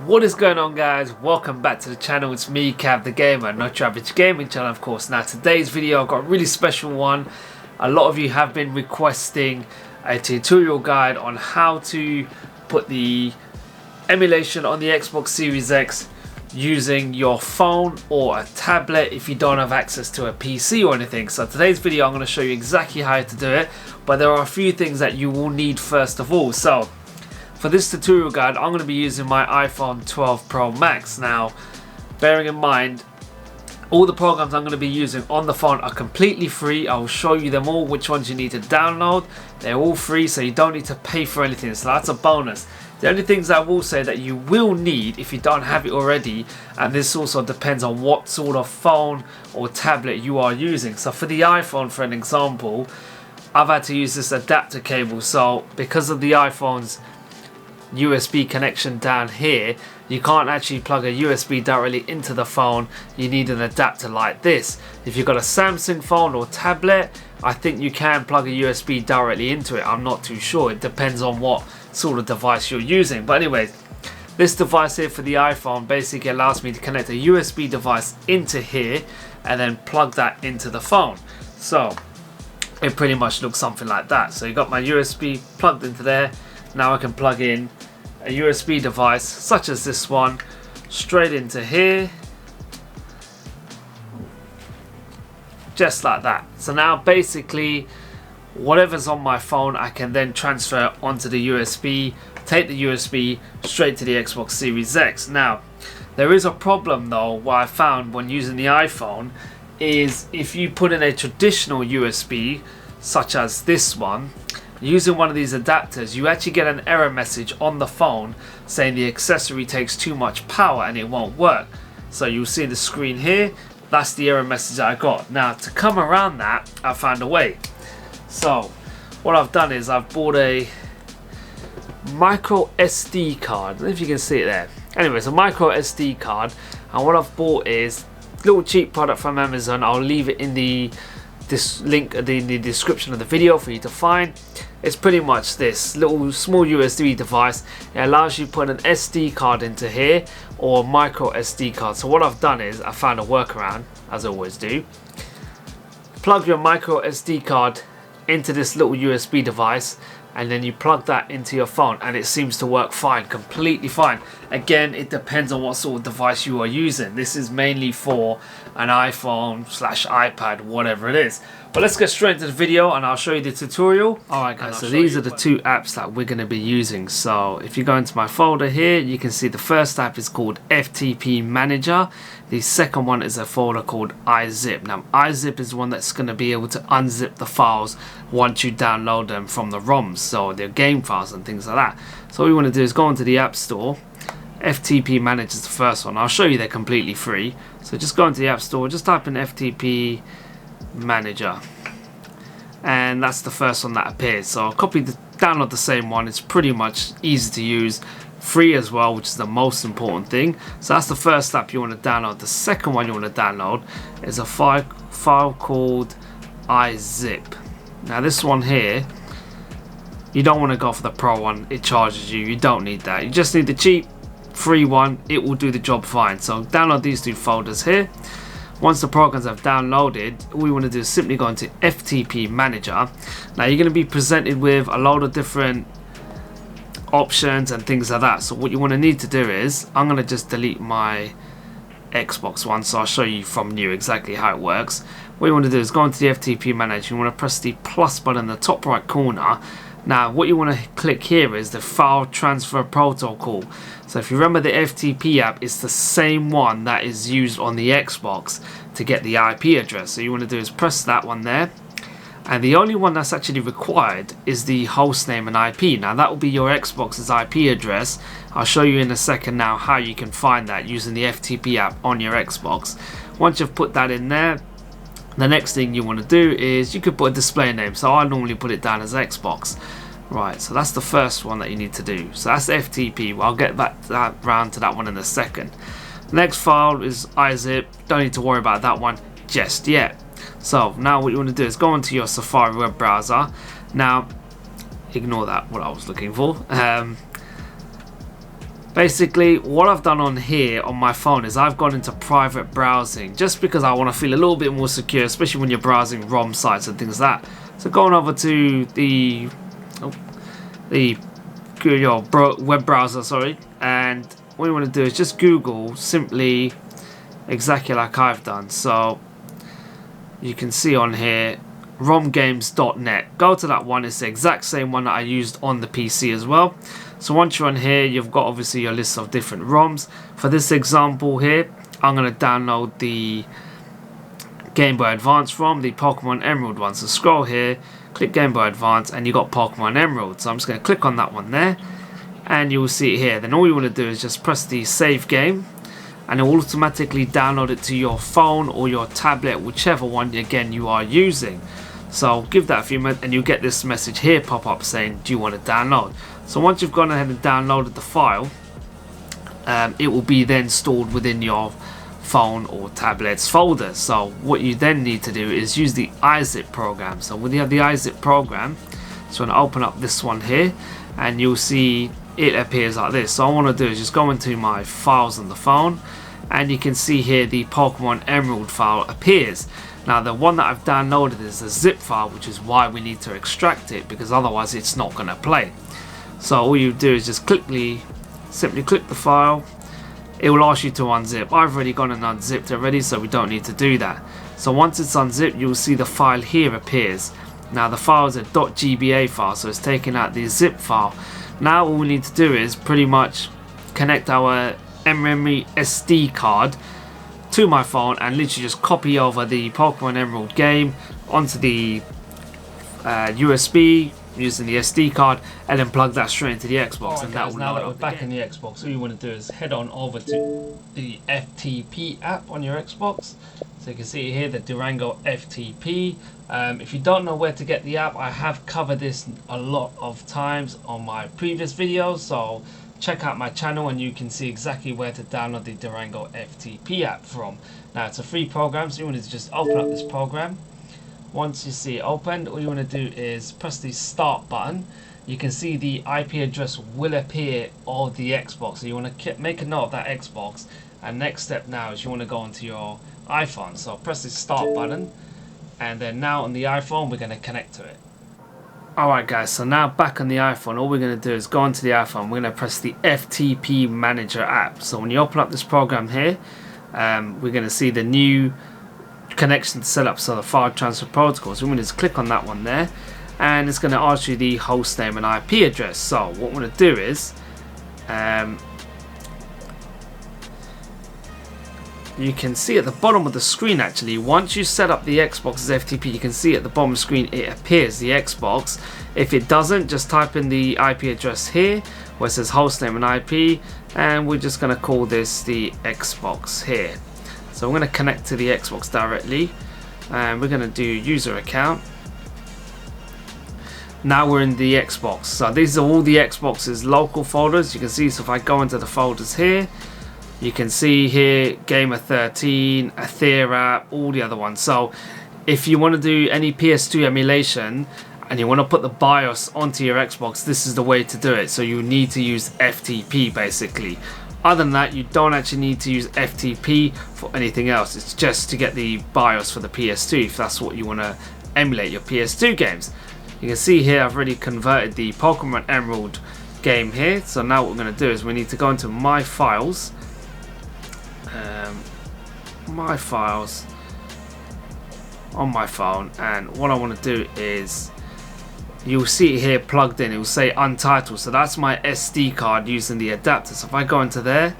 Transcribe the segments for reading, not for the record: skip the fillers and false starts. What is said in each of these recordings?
What is going on, guys? Welcome back to the channel. It's me, Cav the Gamer, not your average gaming channel, of course. Now today's video I've got a really special one. A lot of you have been requesting a tutorial guide on how to put the emulation on the Xbox Series X using your phone or a tablet if you don't have access to a PC or anything. So today's video I'm going to show you exactly how to do it, but there are a few things that you will need first of all. So for this tutorial guide, I'm going to be using my iPhone 12 Pro Max. Now, bearing in mind, all the programs I'm going to be using on the phone are completely free. I will show you them all, which ones you need to download. They're all free, so you don't need to pay for anything, so that's a bonus. The only things I will say that you will need if you don't have it already, and this also depends on what sort of phone or tablet you are using. So for the iPhone, for an example, I've had to use this adapter cable. So because of the iPhone's USB connection down here, you can't actually plug a USB directly into the phone. You need an adapter like this. If you've got a Samsung phone or tablet, I think you can plug a USB directly into it. I'm not too sure, it depends on what sort of device you're using. But anyways, this device here for the iPhone basically allows me to connect a USB device into here and then plug that into the phone. So it pretty much looks something like that. So you got my USB plugged into there. Now I can plug in a USB device such as this one straight into here, just like that. So now basically whatever's on my phone I can then transfer onto the USB, take the USB straight to the Xbox Series X. Now there is a problem though, what I found when using the iPhone is if you put in a traditional USB such as this one, using one of these adapters, you actually get an error message on the phone saying the accessory takes too much power and it won't work. So you'll see the screen here, that's the error message I got. Now to come around that, I found a way. So what I've done is I've bought a micro SD card. I don't know if you can see it there. Anyways, a micro SD card, and what I've bought is a little cheap product from Amazon. I'll leave it in this link in the description of the video for you to find. It's pretty much this little small USB device. It allows you to put an SD card into here or a micro SD card. So what I've done is I found a workaround, as I always do. Plug your micro SD card into this little USB device and then you plug that into your phone and it seems to work fine, completely fine. Again, it depends on what sort of device you are using. This is mainly for an iPhone / iPad, whatever it is. But let's get straight into the video and I'll show you the tutorial. Alright guys, so these are the two apps that we're going to be using. So if you go into my folder here, you can see the first app is called FTP Manager. The second one is a folder called iZip. Now iZip is one that's going to be able to unzip the files once you download them from the ROMs, so their game files and things like that. So what we want to do is go into the App Store. FTP Manager is the first one. I'll show you they're completely free. So just go into the App Store, just type in FTP Manager, and that's the first one that appears. So I'll download the same one. It's pretty much easy to use, free as well, which is the most important thing. So that's the first app you want to download. The second one you want to download is a file called iZip. Now this one here, you don't want to go for the pro one, it charges you. You don't need that, you just need the cheap free one. It will do the job fine. So download these two folders here. Once the programs have downloaded, all we want to do is simply go into FTP Manager. Now you're going to be presented with a load of different options and things like that. So what you want to need to do is, I'm going to just delete my Xbox one so I'll show you from new exactly how it works. What you want to do is go into the FTP Manager. You want to press the plus button in the top right corner. Now what you want to click here is the File Transfer Protocol. So if you remember, the FTP app is the same one that is used on the Xbox to get the IP address. So you want to do is press that one there, and the only one that's actually required is the host name and IP. Now that will be your Xbox's IP address. I'll show you in a second now how you can find that using the FTP app on your Xbox. Once you've put that in there, the next thing you want to do is you could put a display name. So I normally put it down as Xbox. Right, so that's the first one that you need to do. So that's FTP. Well, I'll get back to that, round to that one in a second. The next file is iZip. Don't need to worry about that one just yet. So now what you want to do is go into your Safari web browser. Now ignore that, what I was looking for. Basically, what I've done on here on my phone is I've gone into private browsing just because I want to feel a little bit more secure, especially when you're browsing ROM sites and things like that. So going over to the web browser, sorry, and what you want to do is just Google simply exactly like I've done. So you can see on here romgames.net. Go to that one. It's the exact same one that I used on the PC as well. So once you're on here, you've got obviously your list of different ROMs. For this example here, I'm going to download the Game Boy Advance ROM, the Pokemon Emerald one. So scroll here, click Game Boy Advance, and you got Pokemon Emerald. So I'm just going to click on that one there, and you will see it here. Then all you want to do is just press the save game, and it will automatically download it to your phone or your tablet, whichever one again you are using. So give that a few minutes and you'll get this message here pop up saying, do you want to download? So once you've gone ahead and downloaded the file, it will be then stored within your phone or tablet's folder. So what you then need to do is use the iZip program. So when you have the iZip program, so I'm going to open up this one here, and you'll see it appears like this. So all I want to do is just go into my files on the phone, and you can see here the Pokemon Emerald file appears. Now the one that I've downloaded is a zip file, which is why we need to extract it, because otherwise it's not going to play. So all you do is just simply click the file. It will ask you to unzip. I've already gone and unzipped already, so we don't need to do that. So once it's unzipped, you'll see the file here appears. Now the file is a .gba file, so it's taking out the zip file. Now all we need to do is pretty much connect our memory SD card to my phone and literally just copy over the Pokemon Emerald game onto the USB using the SD card, and then plug that straight into the Xbox. And that will now that we're back in the Xbox, all you want to do is head on over to the FTP app on your Xbox. So you can see here the Durango FTP. If you don't know where to get the app, I have covered this a lot of times on my previous videos, so check out my channel and you can see exactly where to download the Durango FTP app from. Now it's a free program, so you want to just open up this program. Once you see it opened, all you want to do is press the start button. You can see the IP address will appear on the Xbox, so you want to make a note of that Xbox. And next step now is you want to go onto your iPhone, so press the start button, and then now on the iPhone we're going to connect to it. Alright guys, so now back on the iPhone, all we're going to do is go onto the iPhone. We're going to press the FTP Manager app. So when you open up this program here, we're going to see the new connection set up, so the file transfer protocol. So we're going to just click on that one there, and it's going to ask you the host name and IP address. So what we're going to do is you can see at the bottom of the screen, actually, once you set up the Xbox's FTP, you can see at the bottom of the screen it appears the Xbox. If it doesn't, just type in the IP address here where it says hostname and IP, and we're just going to call this the Xbox here. So we're going to connect to the Xbox directly, and we're going to do user account. Now we're in the Xbox. So these are all the Xbox's local folders. You can see, so if I go into the folders here, you can see here Gamer 13, Athera, all the other ones. So if you want to do any PS2 emulation and you want to put the BIOS onto your Xbox, this is the way to do it. So you need to use FTP basically. Other than that, you don't actually need to use FTP for anything else. It's just to get the BIOS for the PS2 if that's what you want to emulate your PS2 games. You can see here I've already converted the Pokemon Emerald game here. So now what we're going to do is we need to go into My Files. My Files on my phone, and what I want to do is, you'll see it here plugged in, it will say Untitled, so that's my SD card using the adapter. So if I go into there,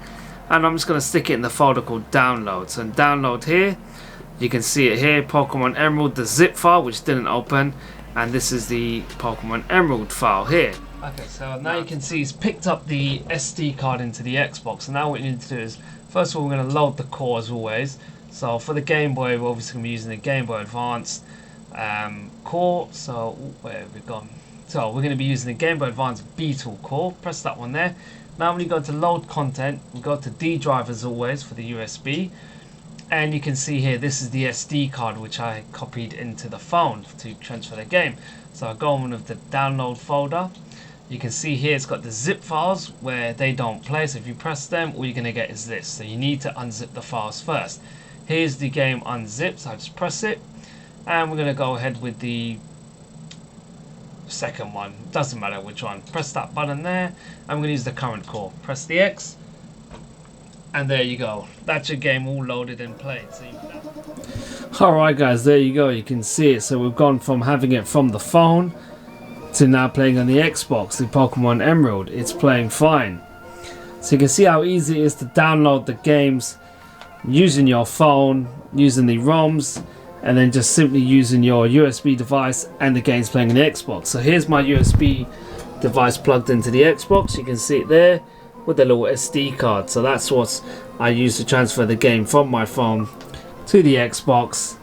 and I'm just going to stick it in the folder called Download. So in Download here, you can see it here, Pokemon Emerald, the zip file which didn't open, and this is the Pokemon Emerald file here. Okay, so now you can see it's picked up the SD card into the Xbox. And now what you need to do is, first of all, we're going to load the core as always. So for the Game Boy, we're obviously going to be using the Game Boy Advance core. So where have we gone? So we're going to be using the Game Boy Advance Beetle core. Press that one there. Now when you go to load content, we go to D drive as always for the USB. And you can see here, this is the SD card which I copied into the phone to transfer the game. So I go on with the download folder. You can see here it's got the zip files where they don't play, so if you press them, all you're going to get is this. So you need to unzip the files first. Here's the game unzipped, so I just press it, and we're going to go ahead with the second one. Doesn't matter which one. Press that button there. I'm going to use the current core. Press the X, and there you go. That's your game all loaded and played. So alright guys, there you go. You can see it. So we've gone from having it from the phone to now playing on the Xbox, the Pokemon Emerald. It's playing fine. So you can see how easy it is to download the games using your phone, using the ROMs, and then just simply using your USB device and the games playing on the Xbox. So here's my USB device plugged into the Xbox. You can see it there with the little SD card. So that's what I use to transfer the game from my phone to the Xbox,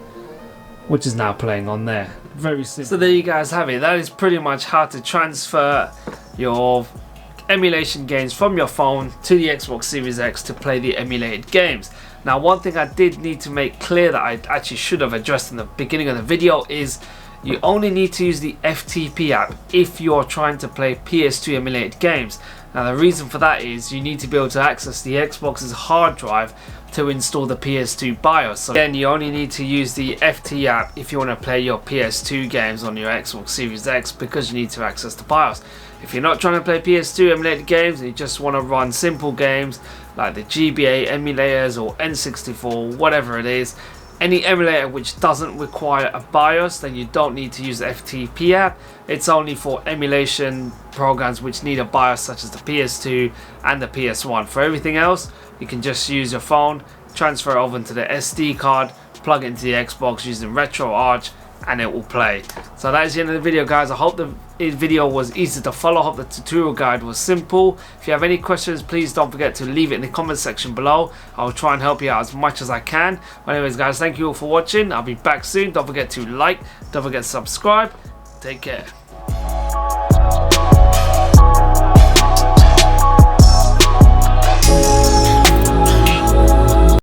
which is now playing on there. Very simple. So there you guys have it. That is pretty much how to transfer your emulation games from your phone to the Xbox Series X to play the emulated games. Now, one thing I did need to make clear that I actually should have addressed in the beginning of the video is you only need to use the FTP app if you're trying to play PS2 emulated games. Now, the reason for that is you need to be able to access the Xbox's hard drive to install the PS2 BIOS. So again, you only need to use the FT app if you want to play your PS2 games on your Xbox Series X, because you need to access the BIOS. If you're not trying to play PS2 emulated games and you just want to run simple games like the GBA emulators or N64, whatever it is, any emulator which doesn't require a BIOS, then you don't need to use the FTP app. It's only for emulation programs which need a BIOS, such as the PS2 and the PS1. For everything else, you can just use your phone, transfer it over into the SD card, plug it into the Xbox using RetroArch, and it will play. So that is the end of the video, guys. I hope the video was easy to follow. I hope the tutorial guide was simple. If you have any questions, please don't forget to leave it in the comment section below. I will try and help you out as much as I can. But anyways, guys, thank you all for watching. I'll be back soon. Don't forget to like, don't forget to subscribe. Take care.